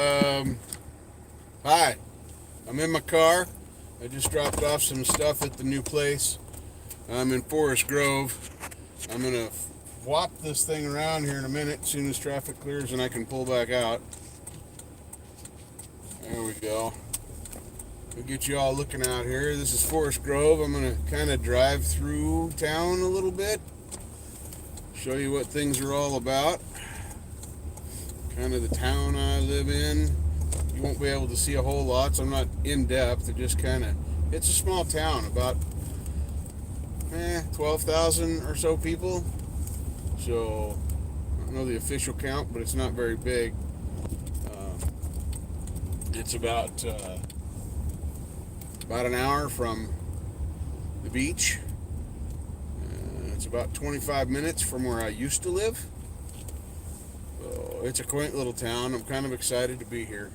Um, Hi, I'm in my car. I just dropped off some stuff at the new place. I'm in Forest Grove. I'm gonna whop this thing around here in a minute as soon as traffic clears and I can pull back out. There we go. We'll get you all looking out here. This is Forest Grove. I'm gonna kind of drive through town a little bit, show you what things are all about. Kind of the town I live in. You won't be able to see a whole lot, so I'm not in depth. It's a small town, about 12,000 or so people. So I don't know the official count, but it's not very big. It's about an hour from the beach. It's about 25 minutes from where I used to live. So it's a quaint little town. I'm kind of excited to be here.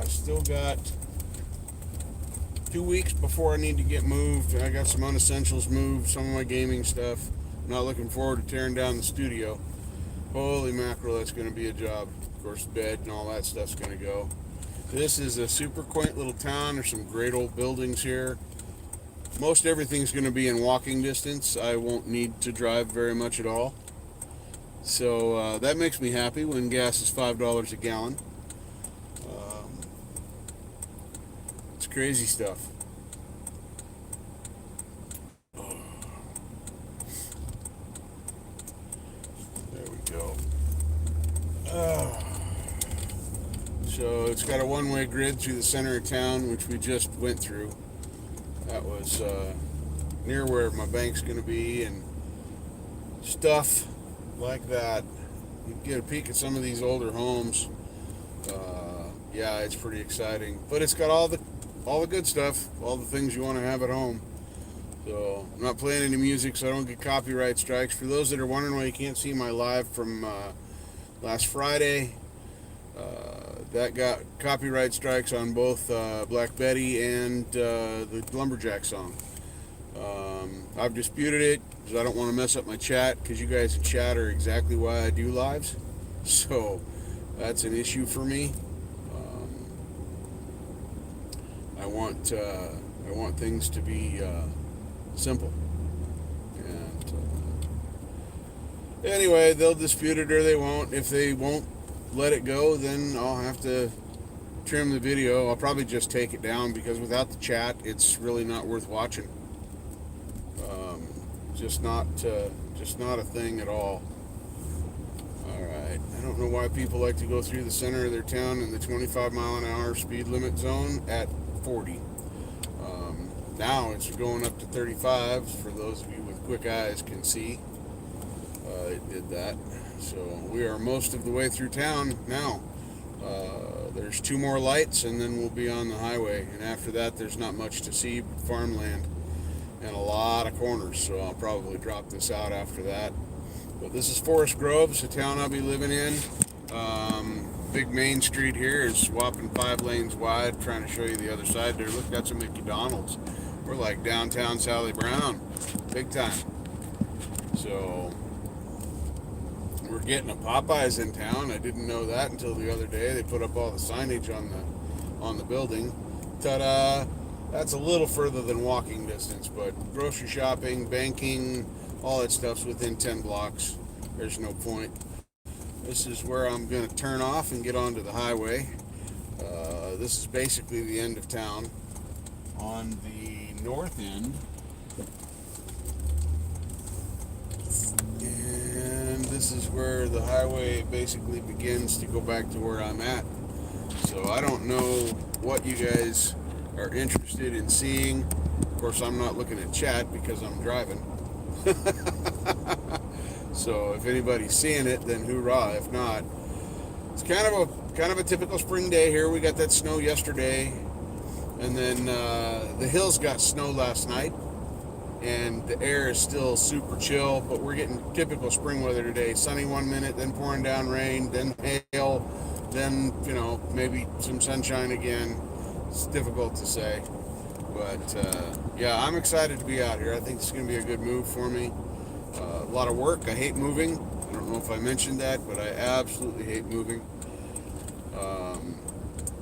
Still got 2 weeks before I need to get moved. I got some unessentials moved, some of my gaming stuff. I'm not looking forward to tearing down the studio. Holy mackerel, that's going to be a job. Of course, bed and all that stuff's going to go. This is a super quaint little town. There's some great old buildings here. Most everything's going to be in walking distance. I won't need to drive very much at all. So that makes me happy when gas is $5 a gallon. It's crazy stuff. There we go. So it's got a one-way grid through the center of town, which we just went through. That was near where my bank's going to be and stuff like that. You get a peek at some of these older homes. Yeah, it's pretty exciting. But it's got all the good stuff, all the things you want to have at home. So I'm not playing any music, so I don't get copyright strikes. For those that are wondering why you can't see my live from last Friday, that got copyright strikes on both Black Betty and the Lumberjack song. I've disputed it because I don't want to mess up my chat, because you guys in chat are exactly why I do lives. So that's an issue for me. I want things to be simple. And anyway, they'll dispute it or they won't. If they won't let it go, then I'll have to trim the video. I'll probably just take it down, because without the chat, it's really not worth watching. Just not a thing at all. All right. I don't know why people like to go through the center of their town in the 25 mile an hour speed limit zone at 40. Now it's going up to 35. For those of you with quick eyes can see, it did that. So we are most of the way through town now. There's 2 more lights and then we'll be on the highway. And after that, there's not much to see but farmland and a lot of corners. So I'll probably drop this out after that. But this is Forest Grove. It's a town I'll be living in. Big main street here is whopping 5 lanes wide. Trying to show you the other side there. Look, that's a McDonald's. We're like downtown Sally Brown, big time. So we're getting a Popeyes in town. I didn't know that until the other day. They put up all the signage on the building. Ta-da! That's a little further than walking distance, but grocery shopping, banking, all that stuff's within 10 blocks. There's no point. This is where I'm going to turn off and get onto the highway. This is basically the end of town. On the north end, and this is where the highway basically begins to go back to where I'm at. So I don't know what you guys are interested in seeing. Of course, I'm not looking at chat because I'm driving. So if anybody's seeing it, then hoorah. If not, it's kind of a typical spring day here. We got that snow yesterday, and then the hills got snow last night, and the air is still super chill. But we're getting typical spring weather today. Sunny one minute, then pouring down rain, then hail, then maybe some sunshine again. It's difficult to say. But yeah, I'm excited to be out here. I think it's going to be a good move for me. A lot of work. I hate moving. I don't know if I mentioned that, but I absolutely hate moving.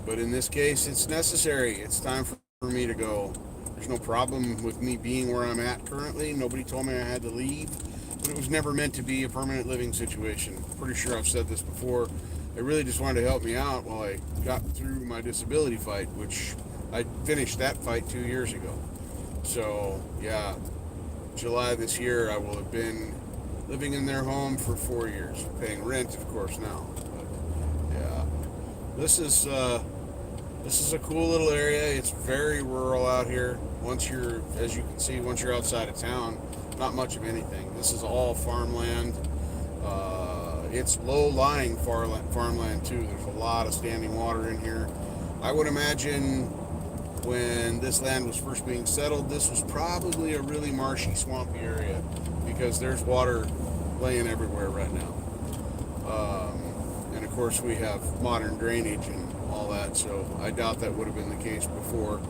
But in this case, it's necessary. It's time for me to go. There's no problem with me being where I'm at currently. Nobody told me I had to leave, but it was never meant to be a permanent living situation. Pretty sure I've said this before. They really just wanted to help me out while I got through my disability fight, which I finished that fight 2 years ago. So, yeah, July this year, I will have been living in their home for 4 years, paying rent, of course, now. But, yeah, this is a cool little area. It's very rural out here. Once you're, as you can see, once you're outside of town, not much of anything. This is all farmland. It's low-lying farmland too. There's a lot of standing water in here. I would imagine when this land was first being settled, this was probably a really marshy, swampy area because there's water laying everywhere right now. And of course, we have modern drainage and all that, so I doubt that would have been the case before.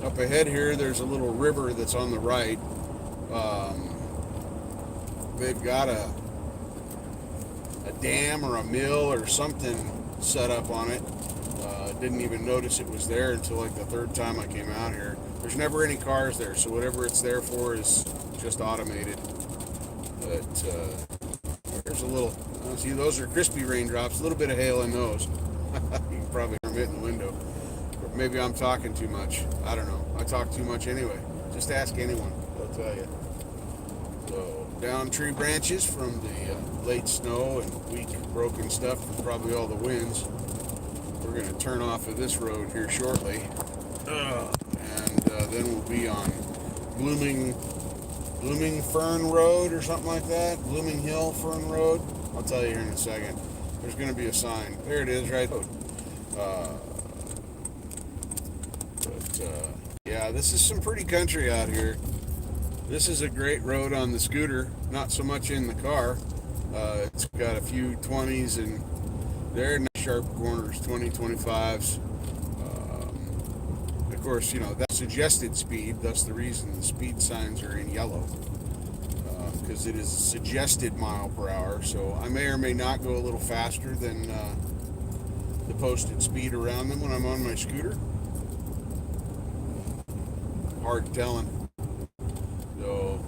Up ahead here, there's a little river that's on the right. They've got a dam or a mill or something set up on it. Didn't even notice it was there until like the third time I came out here. There's never any cars there, so whatever it's there for is just automated. But there's a little, see, those are crispy raindrops, a little bit of hail in those. You can probably hear it in the window. Or maybe I'm talking too much. I don't know. I talk too much anyway. Just ask anyone, they'll tell you. So, down tree branches from the late snow and weak broken stuff from probably all the winds. We're going to turn off of this road here shortly. And then we'll be on Blooming Fern Road or something like that. Blooming Hill Fern Road. I'll tell you here in a second. There's going to be a sign. There it is, right? Yeah, this is some pretty country out here. This is a great road on the scooter, not so much in the car. It's got a few 20s and they're nice sharp corners, 20, 25s. Of course, you know, that's suggested speed. That's the reason the speed signs are in yellow, because it is suggested mile per hour. So I may or may not go a little faster than the posted speed around them when I'm on my scooter. Hard telling. So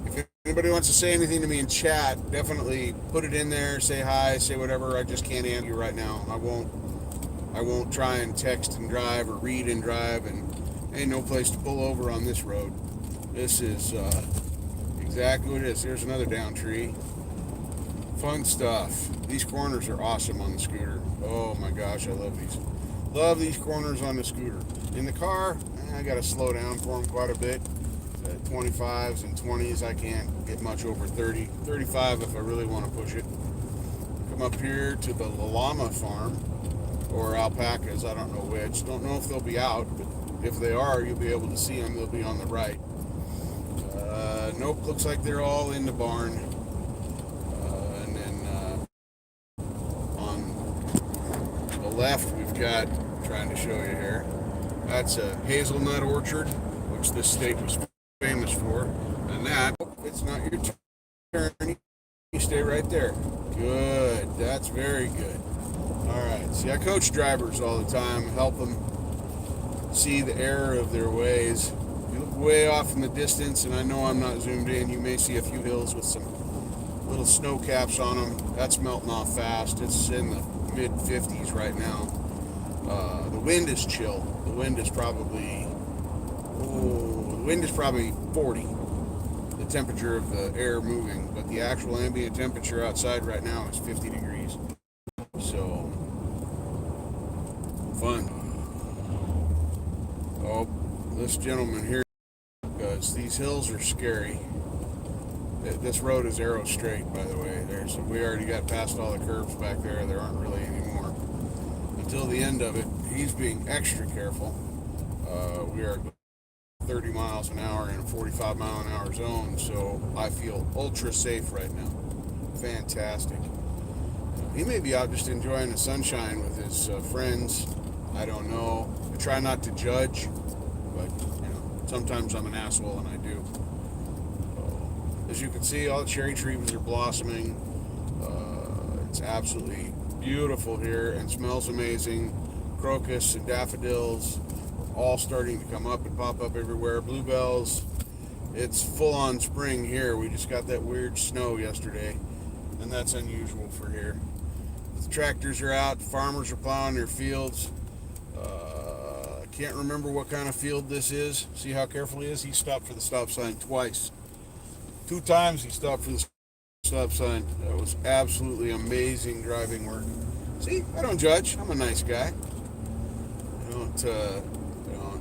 if anybody wants to say anything to me in chat, definitely put it in there. Say hi, say whatever. I just can't answer you right now. I won't try and text and drive or read and drive, and ain't no place to pull over on this road. This is exactly what it is. There's another down tree. Fun stuff. These corners are awesome on the scooter. Oh my gosh, I love these. Love these corners on the scooter. In the car, I gotta slow down for them quite a bit. 25s and 20s, I can't get much over 30. 35 if I really want to push it. Come up here to the llama farm, or alpacas, I don't know which. Don't know if they'll be out, but if they are, you'll be able to see them. They'll be on the right. Nope, looks like they're all in the barn. And then on the left, we've got, trying to show you here, that's a hazelnut orchard, which this state was famous for. And that, it's not your turn. You stay right there. Good. That's very good. All right. See, I coach drivers all the time, help them see the error of their ways. You look way off in the distance, and I know I'm not zoomed in. You may see a few hills with some little snow caps on them. That's melting off fast. It's in the mid 50s right now. The wind is chill. The wind is probably 40. The temperature of the air moving, but the actual ambient temperature outside right now is 50 degrees. So fun. Oh, this gentleman here, because these hills are scary. This road is arrow straight, by the way. We already got past all the curves back there. There aren't really any more until the end of it. He's being extra careful. We are 30 miles an hour in a 45 mile an hour zone, so I feel ultra safe right now. Fantastic. He may be out just enjoying the sunshine with his friends. I don't know. I try not to judge, but you know, sometimes I'm an asshole and I do. So, as you can see, all the cherry trees are blossoming. It's absolutely beautiful here and smells amazing. Crocus and daffodils are all starting to come up and pop up everywhere. Bluebells. It's full on spring here. We just got that weird snow yesterday, and that's unusual for here. The tractors are out. Farmers are plowing their fields. I can't remember what kind of field this is. See how careful he is? He stopped for the stop sign twice. 2 times he stopped for the stop sign. That was absolutely amazing driving work. See, I don't judge. I'm a nice guy. I don't.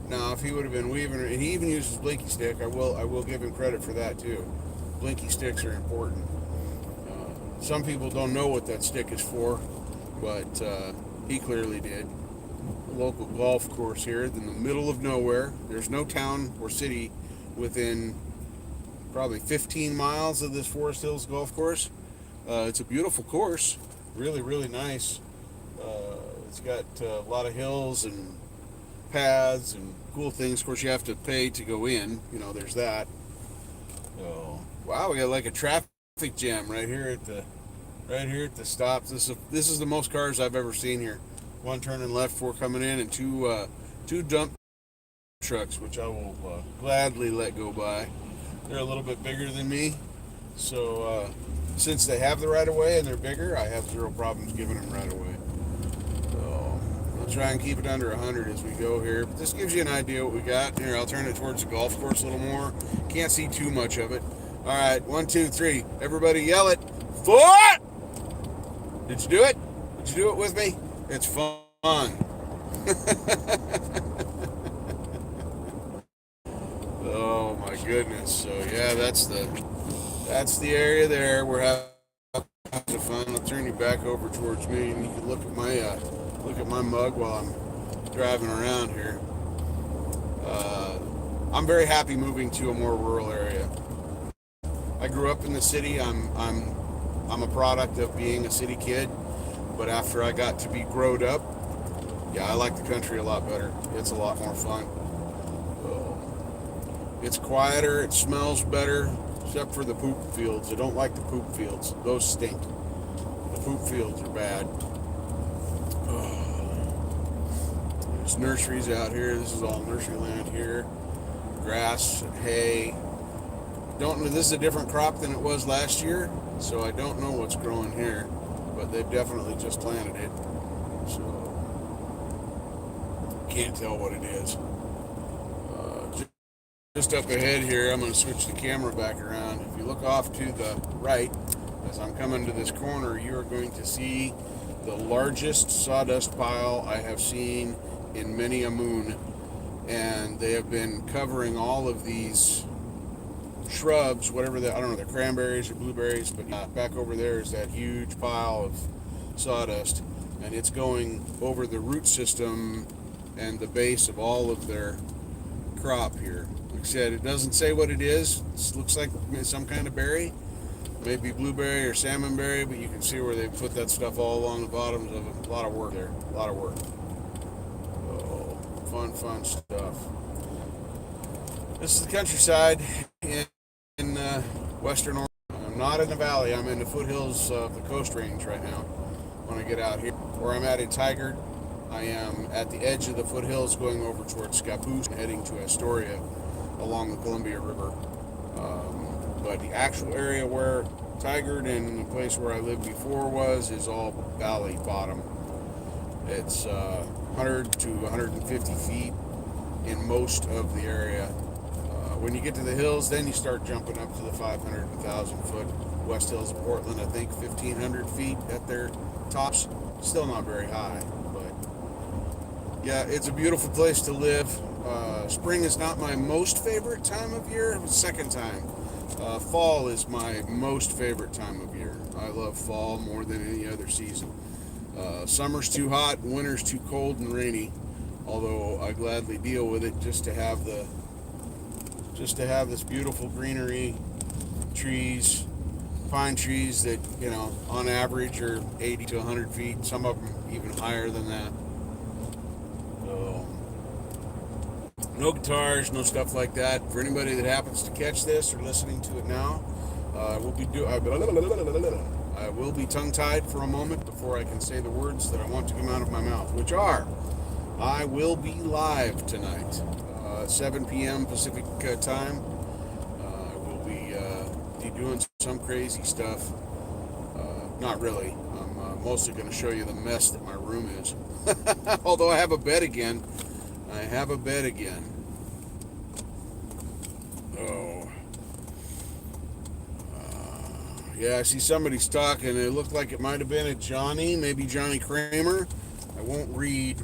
Now, if he would have been weaving, and he even uses blinky stick, I will give him credit for that too. Blinky sticks are important. Some people don't know what that stick is for, but he clearly did. A local golf course here in the middle of nowhere. There's no town or city within probably 15 miles of this Forest Hills golf course. It's a beautiful course, really, really nice. It's got a lot of hills and paths and cool things. Of course, you have to pay to go in. You know, there's that. So, wow, we got like a traffic jam right here at the stops. This is the most cars I've ever seen here. One turning left, 4 coming in, and two dump trucks, which I will gladly let go by. They're a little bit bigger than me, so since they have the right of way and they're bigger, I have 0 problems giving them right of way. So I'll try and keep it under 100 as we go here. But this gives you an idea what we got here. I'll turn it towards the golf course a little more. Can't see too much of it. All right, 1, 2, 3. Everybody yell it. 4! Did you do it? Did you do it with me? It's fun. Oh my goodness. So yeah, that's the area there. We're having fun. I'll turn you back over towards me, and you can look at my mug while I'm driving around here. I'm very happy moving to a more rural area. I grew up in the city. I'm a product of being a city kid, but after I got to be growed up, yeah, I like the country a lot better. It's a lot more fun. It's quieter, it smells better, except for the poop fields. I don't like the poop fields. Those stink. The poop fields are bad. There's nurseries out here. This is all nursery land here. Grass and hay. This is a different crop than it was last year, so I don't know what's growing here, but they've definitely just planted it. So can't tell what it is. Just up ahead here, I'm going to switch the camera back around. If you look off to the right, as I'm coming to this corner, you are going to see the largest sawdust pile I have seen in many a moon. And they have been covering all of these shrubs, whatever I don't know, they're cranberries or blueberries, but back over there is that huge pile of sawdust. And it's going over the root system and the base of all of their crop here. Like I said, it doesn't say what it is. It looks like some kind of berry, maybe blueberry or salmonberry, but you can see where they put that stuff all along the bottoms of it. A lot of work there, a lot of work. Oh, fun stuff. This is the countryside in western Oregon. I'm not in the valley. I'm in the foothills of the Coast Range right now. When I get out here, where I'm at in Tigard, I am at the edge of the foothills going over towards Scappoose and heading to Astoria along the Columbia River. But the actual area where Tigard and the place where I lived before is all valley bottom. It's 100 to 150 feet in most of the area. When you get to the hills, then you start jumping up to the 500 and 1,000 foot. West Hills of Portland, I think 1,500 feet at their tops. Still not very high, but yeah, it's a beautiful place to live. Spring is not my most favorite time of year. Second time. Fall is my most favorite time of year. I love fall more than any other season. Summer's too hot, winter's too cold and rainy. Although I gladly deal with it just to have this beautiful greenery, trees, pine trees that, on average are 80 to 100 feet. Some of them even higher than that. So, no guitars, no stuff like that. For anybody that happens to catch this or listening to it now, I will be tongue-tied for a moment before I can say the words that I want to come out of my mouth, which are, I will be live tonight, 7 p.m. Pacific time. I will be doing some crazy stuff. Not really. I'm mostly going to show you the mess that my room is. Although I have a bed again. Oh. Yeah, I see somebody's talking. It looked like it might have been a Johnny, maybe Johnny Kramer. I won't read,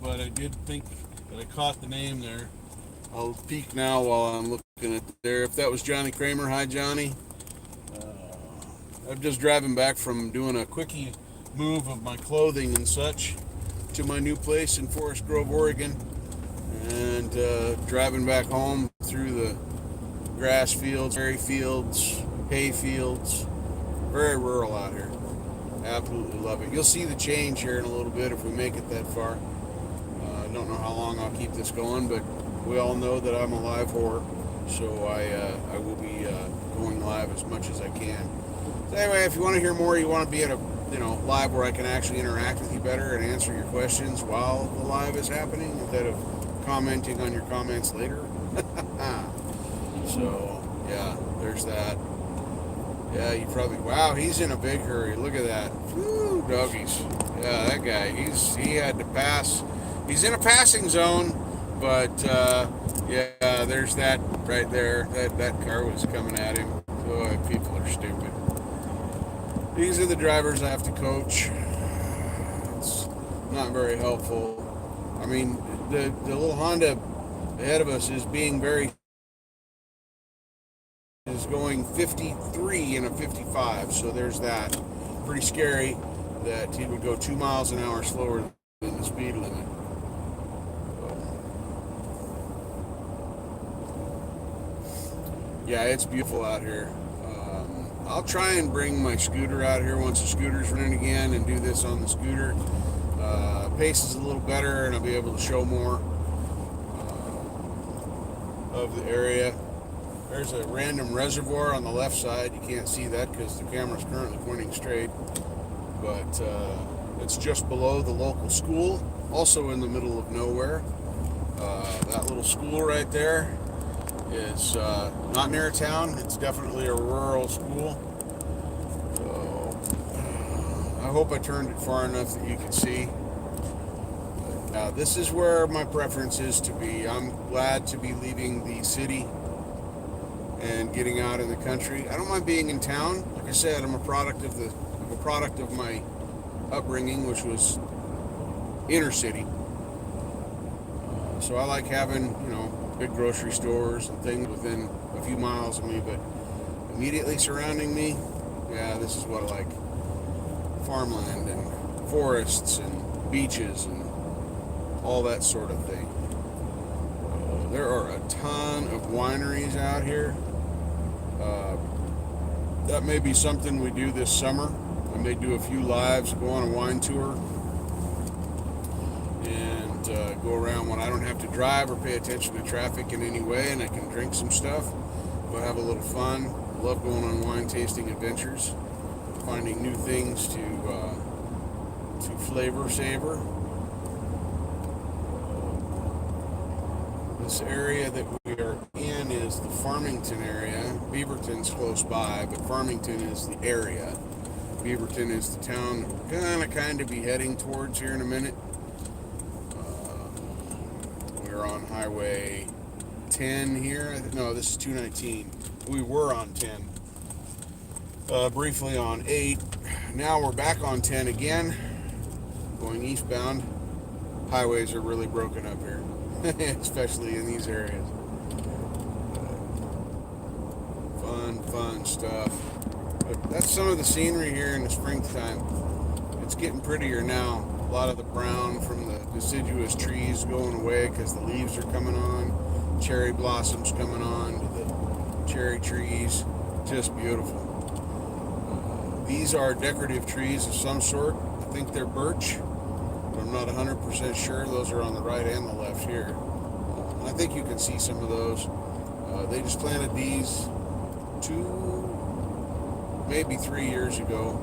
but I did think that I caught the name there. I'll peek now while I'm looking at there. If that was Johnny Kramer, hi Johnny. I'm just driving back from doing a quickie move of my clothing and such to my new place in Forest Grove, Oregon, and driving back home through the grass fields, berry fields, hay fields. Very rural out here. Absolutely love it. You'll see the change here in a little bit if we make it that far. I don't know how long I'll keep this going, but we all know that I'm a live whore, so I will be going live as much as I can. So anyway, if you want to hear more, you want to be at a live where I can actually interact with you better and answer your questions while the live is happening instead of commenting on your comments later. So yeah, there's that. Yeah, you probably, wow, he's in a big hurry. Look at that. Woo, doggies. Yeah, that guy, he had to pass. He's in a passing zone, but yeah, there's that right there. That car was coming at him. Boy, people are stupid. These are the drivers I have to coach. It's not very helpful. I mean, the little Honda ahead of us is going 53 in a 55, so there's that. Pretty scary that he would go 2 miles an hour slower than the speed limit. Yeah, it's beautiful out here. I'll try and bring my scooter out here once the scooter's running again and do this on the scooter. Pace is a little better and I'll be able to show more of the area. There's a random reservoir on the left side. You can't see that because the camera's currently pointing straight, but it's just below the local school, also in the middle of nowhere. That little school right there is not near a town. It's definitely a rural school. So I hope I turned it far enough that you can see. This is where my preference is to be. I'm glad to be leaving the city and getting out in the country. I don't mind being in town. Like I said, I'm a product of my upbringing, which was inner city. So I like having, big grocery stores and things within a few miles of me, but immediately surrounding me, yeah, this is what I like. Farmland and forests and beaches and all that sort of thing. There are a ton of wineries out here. That may be something we do this summer. I may do a few lives, go on a wine tour, and go around when I don't have to drive or pay attention to traffic in any way, and I can drink some stuff. We'll have a little fun. Love going on wine tasting adventures, finding new things to flavor savor. This area that we are in is the Farmington area. Beaverton's close by, but Farmington is the area. Beaverton is the town we're kind of be heading towards here in a minute. We're on Highway 10 here. No, this is 219. We were on 10. Briefly on 8. Now we're back on 10 again, going eastbound. Highways are really broken up here, especially in these areas. Fun stuff. But that's some of the scenery here in the springtime. It's getting prettier now. A lot of the brown from the deciduous trees going away because the leaves are coming on. Cherry blossoms coming on to the cherry trees. Just beautiful. These are decorative trees of some sort. I think they're birch, but I'm not 100% sure. Those are on the right and the left here. I think you can see some of those. They just planted these maybe 3 years ago.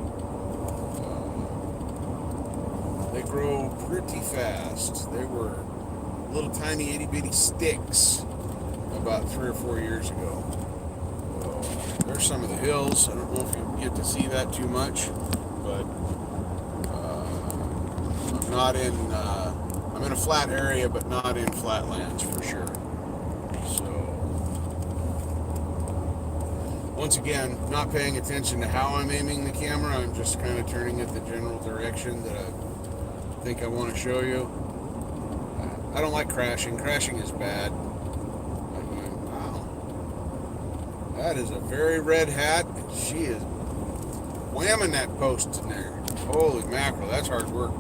They grow pretty fast. They were little tiny itty bitty sticks about 3 or 4 years ago. There's some of the hills. I don't know if you get to see that too much, but I'm not in. I'm in a flat area, but not in flatlands for sure. So, once again, not paying attention to how I'm aiming the camera. I'm just kind of turning it the general direction that I think I want to show you. I don't like crashing. Crashing is bad. Wow. That is a very red hat. She is whamming that post in there. Holy mackerel, that's hard work.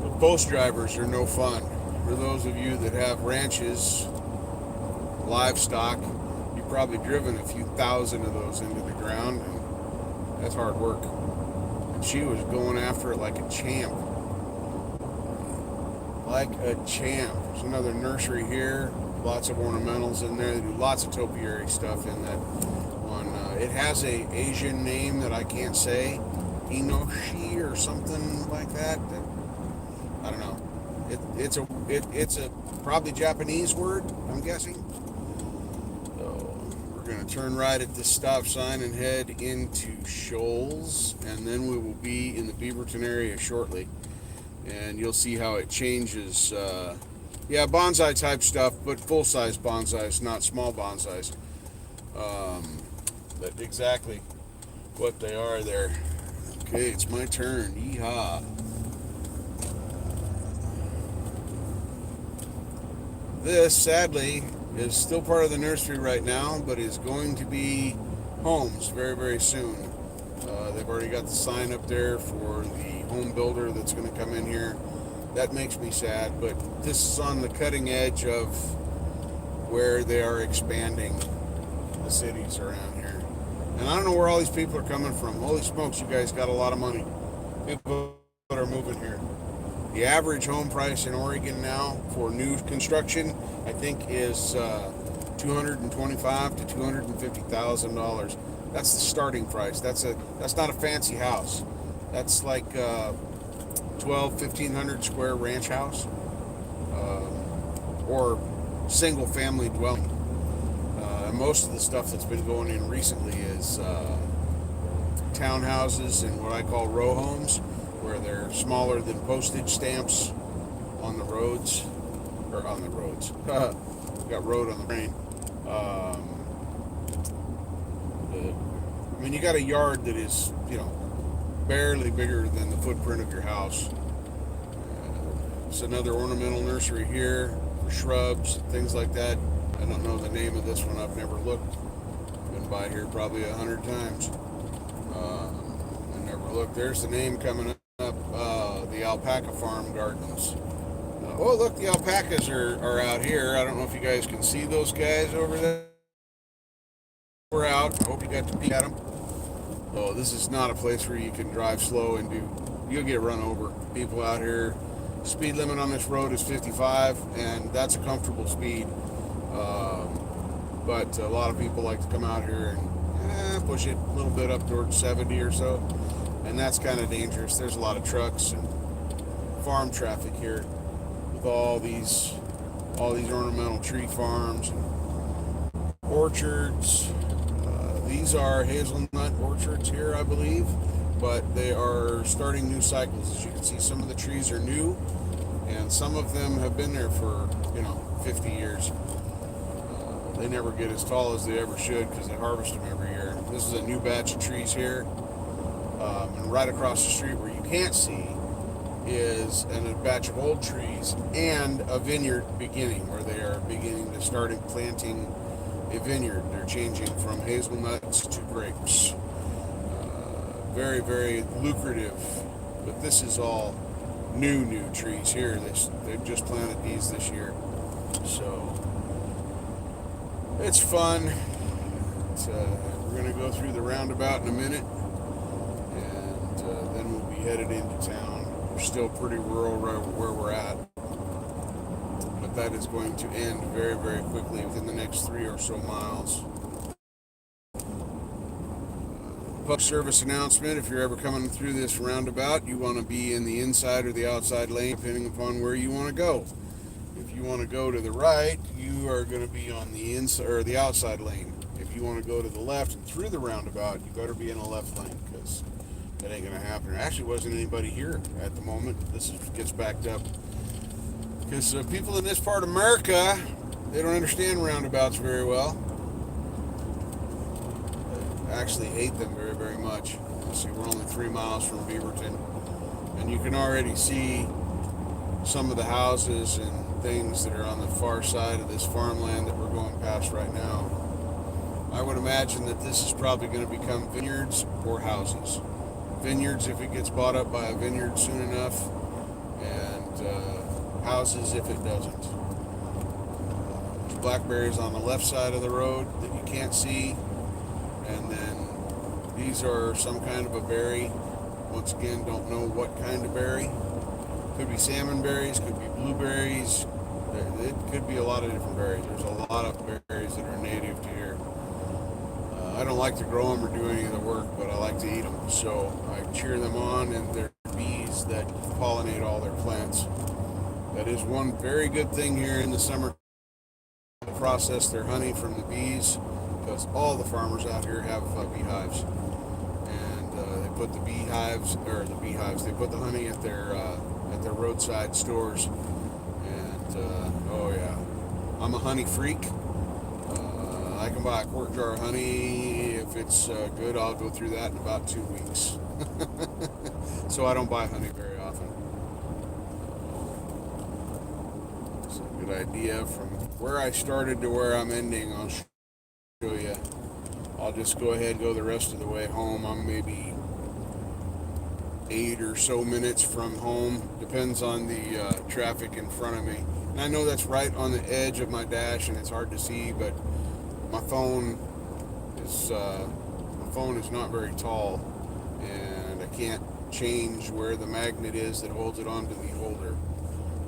The post drivers are no fun. For those of you that have ranches, livestock, you've probably driven a few thousand of those into the ground, and that's hard work. And she was going after it like a champ. Like a champ. There's another nursery here. Lots of ornamentals in there. They do lots of topiary stuff in that one. It has a Asian name that I can't say, Inoshi or something like that. I don't know. It's a probably Japanese word, I'm guessing. So we're gonna turn right at this stop sign and head into Shoals, and then we will be in the Beaverton area shortly. And you'll see how it changes. Yeah, bonsai type stuff, but full-size bonsais, not small bonsais. But exactly what they are there. Okay, it's my turn. Yeehaw. This, sadly, is still part of the nursery right now, but is going to be homes very, very soon. They've already got the sign up there for the home builder that's going to come in here. That makes me sad, but this is on the cutting edge of where they are expanding the cities around here. And I don't know where all these people are coming from. Holy smokes, you guys got a lot of money. People that are moving here. The average home price in Oregon now for new construction, I think, is $225,000 to $250,000. That's the starting price. That's not a fancy house. That's like 1,500 square ranch house or single family dwelling. Most of the stuff that's been going in recently is townhouses and what I call row homes, where they're smaller than postage stamps on the roads, or on the roads. Got road on the brain. I mean, you got a yard that is, barely bigger than the footprint of your house. It's another ornamental nursery here for shrubs, things like that. I don't know the name of this one. I've never looked. Been by here probably 100 times. I never looked. There's the name coming up. The Alpaca Farm Gardens. Oh, look, the alpacas are out here. I don't know if you guys can see those guys over there. We're out. I hope you got to peek at them. Oh, this is not a place where you can drive slow and you'll get run over. People out here, speed limit on this road is 55, and that's a comfortable speed. But a lot of people like to come out here and push it a little bit up towards 70 or so, and that's kind of dangerous. There's a lot of trucks and farm traffic here with all these ornamental tree farms and orchards. These are hazelnut orchards here, I believe, but they are starting new cycles. As you can see, some of the trees are new, and some of them have been there for 50 years. They never get as tall as they ever should because they harvest them every year. This is a new batch of trees here, and right across the street where you can't see is a batch of old trees and a vineyard beginning, where they are beginning to start planting a vineyard. They're changing from hazelnuts to grapes. Very, very lucrative, but this is all new trees here. They've just planted these this year, so it's fun. We're going to go through the roundabout in a minute, and then we'll be headed into town. We're still pretty rural right where we're at, but that is going to end very, very quickly within the next 3 or so miles. public service announcement. If you're ever coming through this roundabout, you want to be in the inside or the outside lane, depending upon where you want to go. If you want to go to the right, you are going to be on the inside or the outside lane. If you want to go to the left and through the roundabout, you better be in the left lane, because that ain't going to happen. There actually wasn't anybody here at the moment. This gets backed up because people in this part of America, they don't understand roundabouts very well. Actually hate them very, very much. See, we're only 3 miles from Beaverton, and you can already see some of the houses and things that are on the far side of this farmland that we're going past right now. I would imagine that this is probably going to become vineyards or houses. Vineyards if it gets bought up by a vineyard soon enough, and houses if it doesn't. There's blackberries on the left side of the road that you can't see. And then these are some kind of a berry. Once again, don't know what kind of berry. Could be salmon berries, could be blueberries. It could be a lot of different berries. There's a lot of berries that are native to here. I don't like to grow them or do any of the work, but I like to eat them. So I cheer them on, and they're bees that pollinate all their plants. That is one very good thing here in the summer. They process their honey from the bees, because all the farmers out here have beehives, and they put the they put the honey at their roadside stores, and oh yeah, I'm a honey freak. I can buy a quart jar of honey. If it's good, I'll go through that in about 2 weeks. So I don't buy honey very often. It's a good idea from where I started to where I'm ending. I'll show you. I'll just go ahead and go the rest of the way home. I'm maybe 8 or so minutes from home. Depends on the traffic in front of me. And I know that's right on the edge of my dash, and it's hard to see, but my phone is not very tall, and I can't change where the magnet is that holds it onto the holder.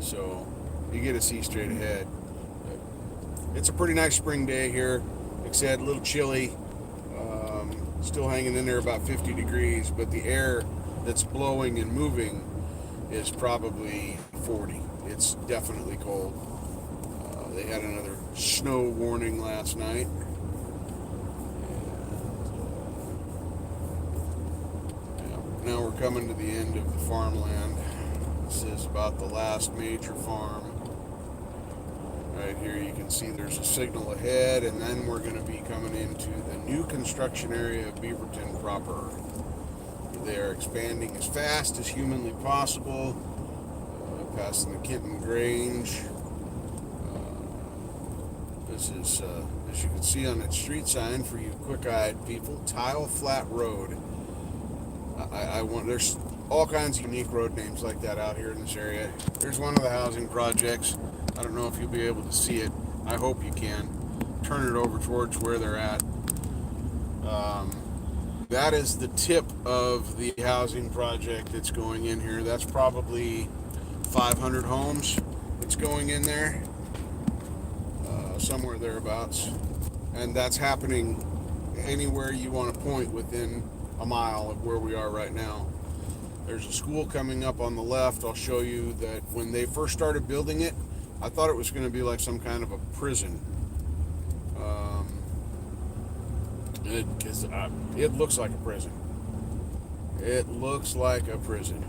So you get to see straight ahead. It's a pretty nice spring day here. Like I said, a little chilly, still hanging in there about 50 degrees, but the air that's blowing and moving is probably 40. It's definitely cold. They had another snow warning last night. And now we're coming to the end of the farmland. This is about the last major farm. Right here you can see there's a signal ahead, and then we're going to be coming into the new construction area of Beaverton proper. They are expanding as fast as humanly possible, passing the Kenton Grange. This is, as you can see on that street sign, for you quick-eyed people, Tile Flat Road. There's all kinds of unique road names like that out here in this area. There's one of the housing projects. I don't know if you'll be able to see it. I hope you can. Turn it over towards where they're at. That is the tip of the housing project that's going in here. That's probably 500 homes that's going in there. Somewhere thereabouts. And that's happening anywhere you want to point within a mile of where we are right now. There's a school coming up on the left. I'll show you that when they first started building it, I thought it was going to be like some kind of a prison. It looks like a prison. It looks like a prison.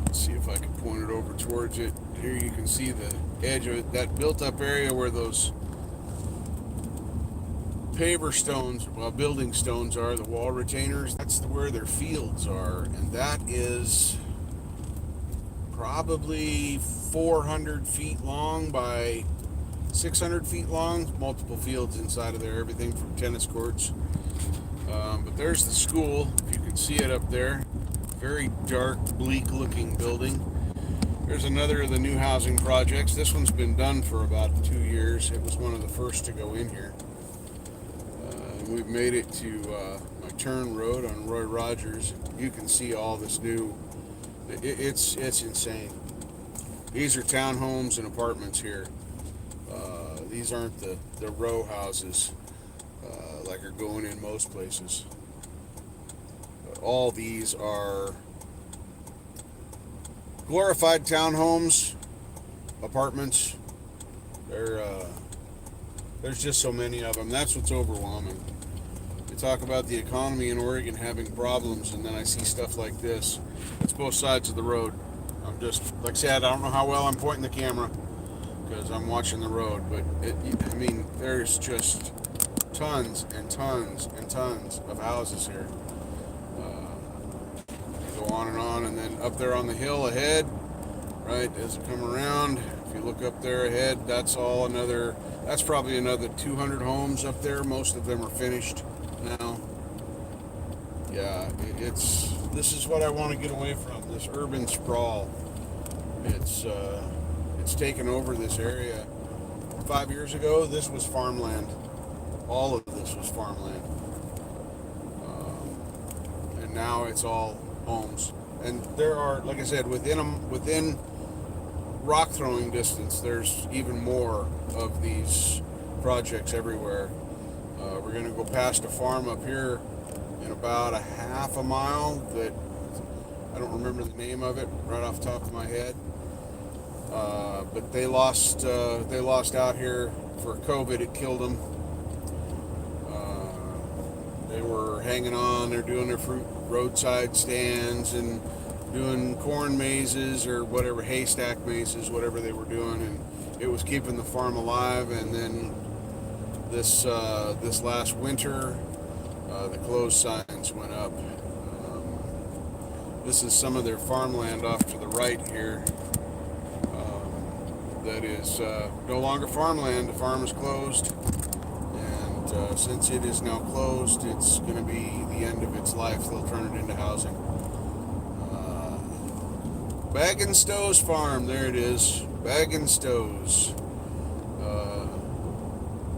Let's see if I can point it over towards it. Here you can see the edge of it, that built-up area where those paver stones, well, building stones are, the wall retainers. That's where their fields are, and that is probably 400 feet long by 600 feet long, multiple fields inside of there, everything from tennis courts. But there's the school, if you can see it up there. Very dark, bleak looking building. There's another of the new housing projects. This one's been done for about 2 years. It was one of the first to go in here. We've made it to my turn road on Roy Rogers. You can see all this new, it's insane. These are townhomes and apartments here. These aren't the row houses like are going in most places. All these are glorified townhomes, apartments. There's just so many of them. That's what's overwhelming. You talk about the economy in Oregon having problems, and then I see stuff like this. It's both sides of the road. I'm just, like I said, I don't know how well I'm pointing the camera because I'm watching the road, but I mean, there's just tons and tons and tons of houses here. Go on, and then up there on the hill ahead, right, as you come around, if you look up there ahead, that's probably another 200 homes up there. Most of them are finished now. Yeah, this is what I want to get away from, this urban sprawl. It's taken over this area. 5 years ago, this was farmland. All of this was farmland. And now it's all homes. And there are, like I said, within rock throwing distance, there's even more of these projects everywhere. We're going to go past a farm up here in about a half a mile that I don't remember the name of it right off the top of my head. But they lost out here for COVID. It killed them. They were hanging on. They're doing their fruit roadside stands and doing corn mazes or whatever, haystack mazes, whatever they were doing, and it was keeping the farm alive. And then this last winter, the closed signs went up. This is some of their farmland off to the right here. That is no longer farmland. The farm is closed, and since it is now closed, it's going to be the end of its life. They'll turn it into housing. Bag and Stows Farm, there it is. Bag and Stows.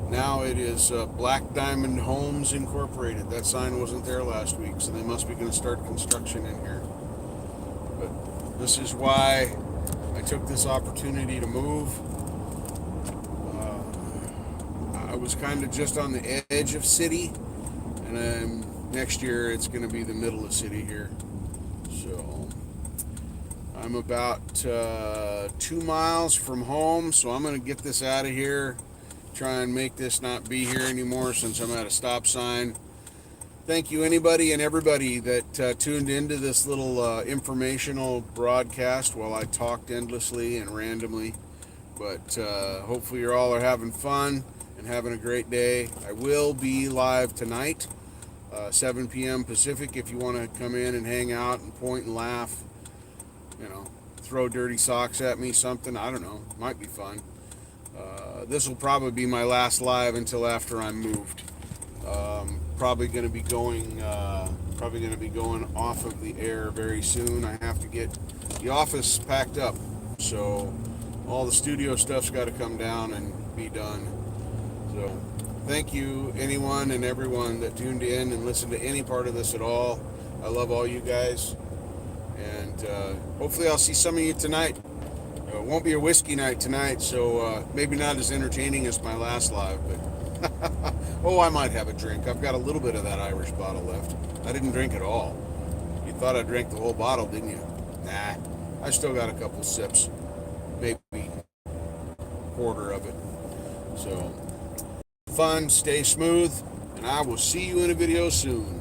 Now it is Black Diamond Homes Incorporated. That sign wasn't there last week, so they must be going to start construction in here. But this is why I took this opportunity to move. I was kind of just on the edge of city, and next year it's going to be the middle of city here. So I'm about 2 miles from home, so I'm going to get this out of here, try and make this not be here anymore since I'm at a stop sign. Thank you, anybody and everybody that tuned into this little informational broadcast while I talked endlessly and randomly. But hopefully you all are having fun and having a great day. I will be live tonight, 7 p.m. Pacific, if you want to come in and hang out and point and laugh. You know, throw dirty socks at me, something. I don't know. Might be fun. This will probably be my last live until after I'm moved. Probably going to be going off of the air very soon. I have to get the office packed up, so all the studio stuff's got to come down and be done. So thank you, anyone and everyone that tuned in and listened to any part of this at all. I love all you guys, and hopefully I'll see some of you tonight. It won't be a whiskey night tonight, so maybe not as entertaining as my last live, but oh, I might have a drink. I've got a little bit of that Irish bottle left. I didn't drink it all. You thought I drank the whole bottle, didn't you? Nah, I still got a couple sips, maybe a quarter of it. So, fun, stay smooth, and I will see you in a video soon.